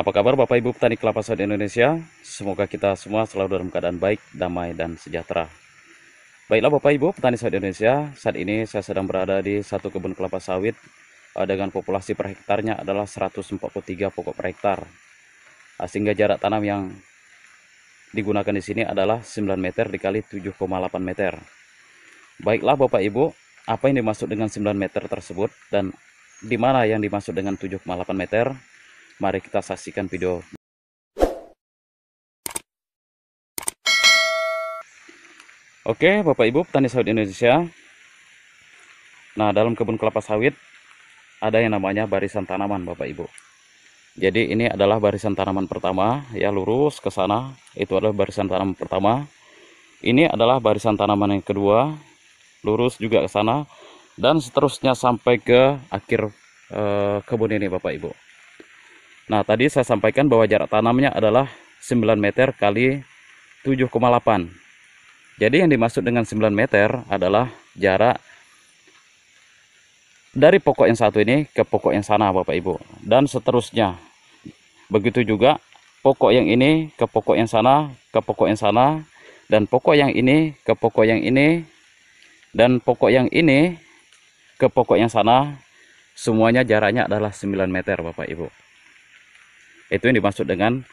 Apa kabar Bapak Ibu petani kelapa sawit Indonesia? Semoga kita semua selalu dalam keadaan baik, damai, dan sejahtera. Baiklah Bapak Ibu petani sawit Indonesia, saat ini saya sedang berada di satu kebun kelapa sawit dengan populasi per hektarnya adalah 143 pokok per hektar. Sehingga jarak tanam yang digunakan di sini adalah 9 meter dikali 7,8 meter. Baiklah Bapak Ibu, apa yang dimaksud dengan 9 meter tersebut dan di mana yang dimaksud dengan 7,8 meter? Mari kita saksikan video. Oke, Bapak Ibu petani sawit Indonesia. Nah, dalam kebun kelapa sawit ada yang namanya barisan tanaman, Bapak Ibu. Jadi ini adalah barisan tanaman pertama, ya lurus ke sana. Itu adalah barisan tanaman pertama. Ini adalah barisan tanaman yang kedua, lurus juga ke sana dan seterusnya sampai ke akhir kebun ini, Bapak Ibu. Nah, tadi saya sampaikan bahwa jarak tanamnya adalah 9 meter kali 7,8. Jadi yang dimaksud dengan 9 meter adalah jarak dari pokok yang satu ini ke pokok yang sana, Bapak Ibu. Dan seterusnya. Begitu juga pokok yang ini ke pokok yang sana, ke pokok yang sana. Dan pokok yang ini ke pokok yang ini. Dan pokok yang ini ke pokok yang sana. Semuanya jaraknya adalah 9 meter, Bapak Ibu. Itu yang dimaksud dengan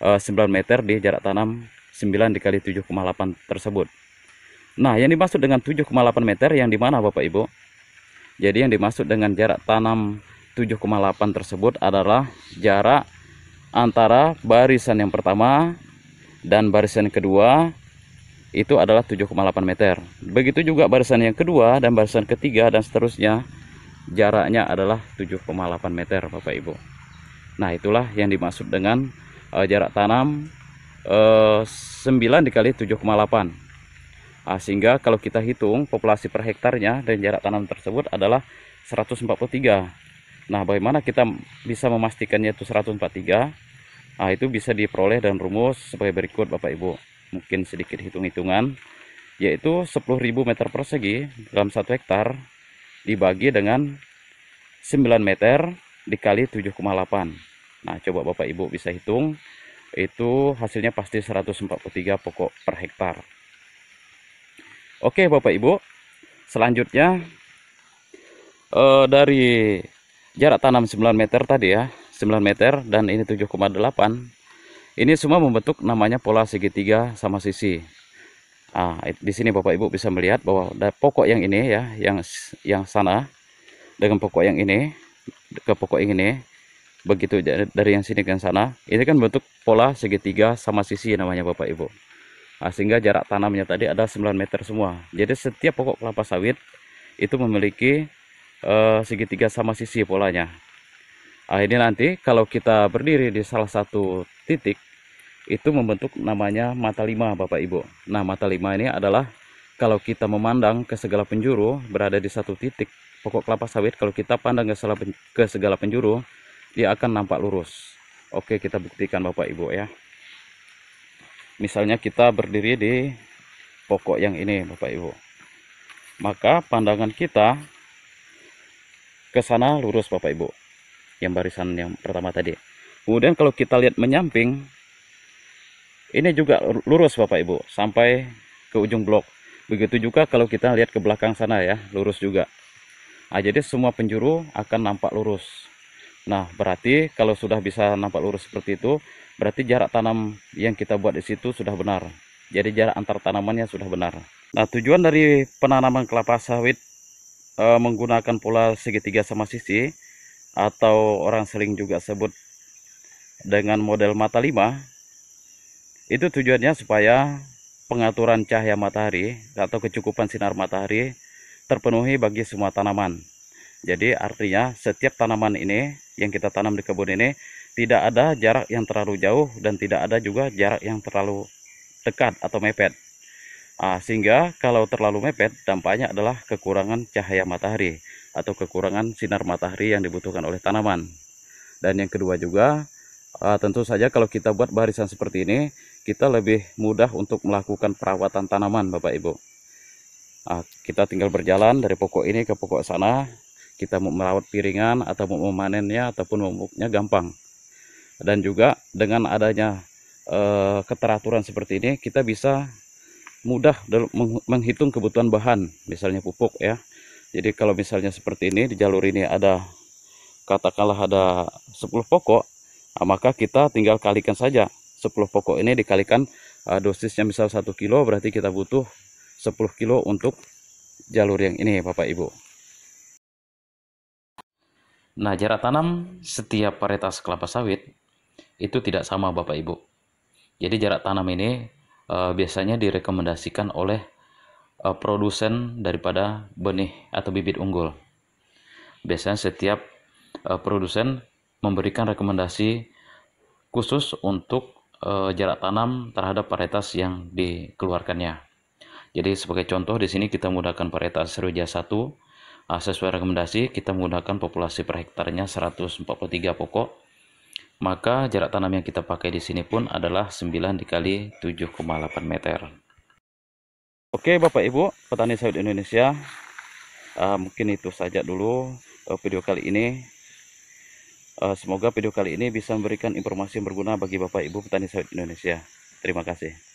9 meter di jarak tanam 9 dikali 7,8 tersebut. Nah, yang dimaksud dengan 7,8 meter yang dimana Bapak Ibu? Jadi yang dimaksud dengan jarak tanam 7,8 tersebut adalah jarak antara barisan yang pertama dan barisan yang kedua itu adalah 7,8 meter. Begitu juga barisan yang kedua dan barisan ketiga dan seterusnya jaraknya adalah 7,8 meter Bapak Ibu. Nah, itulah yang dimaksud dengan jarak tanam 9 dikali 7,8. Sehingga kalau kita hitung populasi per hektarnya dan jarak tanam tersebut adalah 143. Nah, bagaimana kita bisa memastikannya itu 143? Itu bisa diperoleh dengan rumus sebagai berikut Bapak Ibu. Mungkin sedikit hitung-hitungan, yaitu 10.000 meter persegi dalam 1 hektar dibagi dengan 9 meter dikali 7,8. Nah, coba Bapak Ibu bisa hitung, itu hasilnya pasti 143 pokok per hektar. Oke Bapak Ibu, selanjutnya dari jarak tanam 9 meter tadi ya, 9 meter dan ini 7,8. Ini semua membentuk namanya pola segitiga sama sisi. Di sini Bapak Ibu bisa melihat bahwa pokok yang ini ya, yang sana dengan pokok yang ini ke pokok yang ini, begitu dari yang sini ke sana, ini kan bentuk pola segitiga sama sisi namanya Bapak Ibu. Sehingga jarak tanamnya tadi ada 9 meter semua. Jadi setiap pokok kelapa sawit itu memiliki segitiga sama sisi polanya. Ini nanti kalau kita berdiri di salah satu titik itu membentuk namanya mata 5 Bapak Ibu. Nah, mata 5 ini adalah kalau kita memandang ke segala penjuru berada di satu titik pokok kelapa sawit, kalau kita pandang ke segala penjuru dia akan nampak lurus. Oke, kita buktikan Bapak Ibu ya. Misalnya kita berdiri di pokok yang ini Bapak Ibu. Maka pandangan kita ke sana lurus Bapak Ibu. Yang barisan yang pertama tadi. Kemudian kalau kita lihat menyamping, ini juga lurus Bapak Ibu sampai ke ujung blok. Begitu juga kalau kita lihat ke belakang sana ya, lurus juga. Jadi semua penjuru akan nampak lurus. Nah, berarti kalau sudah bisa nampak lurus seperti itu, berarti jarak tanam yang kita buat di situ sudah benar. Jadi jarak antar tanamannya sudah benar. Nah, tujuan dari penanaman kelapa sawit menggunakan pola segitiga sama sisi atau orang sering juga sebut dengan model mata 5, itu tujuannya supaya pengaturan cahaya matahari atau kecukupan sinar matahari terpenuhi bagi semua tanaman. Jadi artinya setiap tanaman ini yang kita tanam di kebun ini tidak ada jarak yang terlalu jauh dan tidak ada juga jarak yang terlalu dekat atau mepet. Sehingga kalau terlalu mepet dampaknya adalah kekurangan cahaya matahari atau kekurangan sinar matahari yang dibutuhkan oleh tanaman. Dan yang kedua juga tentu saja kalau kita buat barisan seperti ini kita lebih mudah untuk melakukan perawatan tanaman Bapak Ibu. Kita tinggal berjalan dari pokok ini ke pokok sana. Kita mau merawat piringan atau mau memanennya ataupun memupuknya gampang. Dan juga dengan adanya keteraturan seperti ini, kita bisa mudah menghitung kebutuhan bahan, misalnya pupuk ya. Jadi kalau misalnya seperti ini, di jalur ini ada, katakanlah ada 10 pokok, maka kita tinggal kalikan saja 10 pokok ini dikalikan dosisnya misal 1 kilo, berarti kita butuh 10 kilo untuk jalur yang ini Bapak Ibu. Nah, jarak tanam setiap varietas kelapa sawit itu tidak sama Bapak Ibu. Jadi jarak tanam ini biasanya direkomendasikan oleh produsen daripada benih atau bibit unggul. Biasanya setiap produsen memberikan rekomendasi khusus untuk jarak tanam terhadap varietas yang dikeluarkannya. Jadi sebagai contoh di sini kita menggunakan varietas Sriwijaya 1. Sesuai rekomendasi kita menggunakan populasi per hektarnya 143 pokok. Maka jarak tanam yang kita pakai di sini pun adalah 9 dikali 7,8 meter. Oke Bapak Ibu petani sawit Indonesia, mungkin itu saja dulu video kali ini. Semoga video kali ini bisa memberikan informasi yang berguna bagi Bapak Ibu petani sawit Indonesia. Terima kasih.